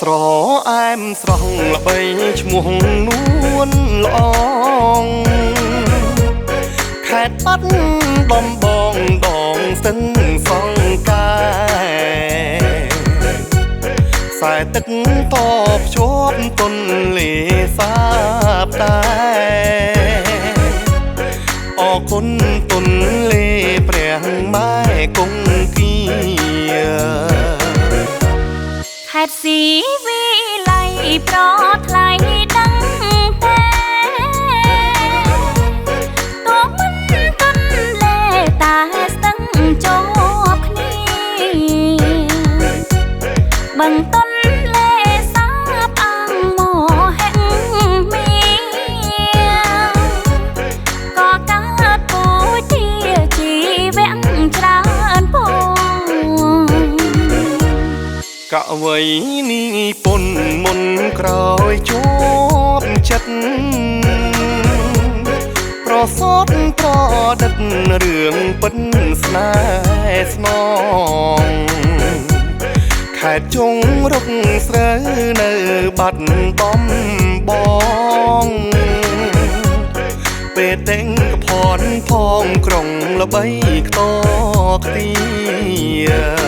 ស្រអែមស្រស់ល្បីឈ្មោះនួនល្អងខេត្តបាត់ដំបងដងស្ទឹងសង្កែខ្សែទឹកតភ្ជាប់ទន្លេសាបតែអរគុណទន្លេព្រះម៉ែគង្គីខេត្តស៊ីវិល័យប្រថ្លៃដឹងទេទោះមិនទន្លេតែស្ទឹងជាប់គ្នាបឹងទន្លេសាបអង្គមហិមាក៏កើតពូជជាជីវៈច្រើនពងកវីនេះពុនមុនក្រោយជាប់ចិត្តប្រសពប្រដិតរឿងពិតស្នេហ៍ស្នងខេត្តជងរុកស្រូវនៅបាត់ដំបងពេលតែងកផនផងក្រុងល្បីខ្ទខ្ទា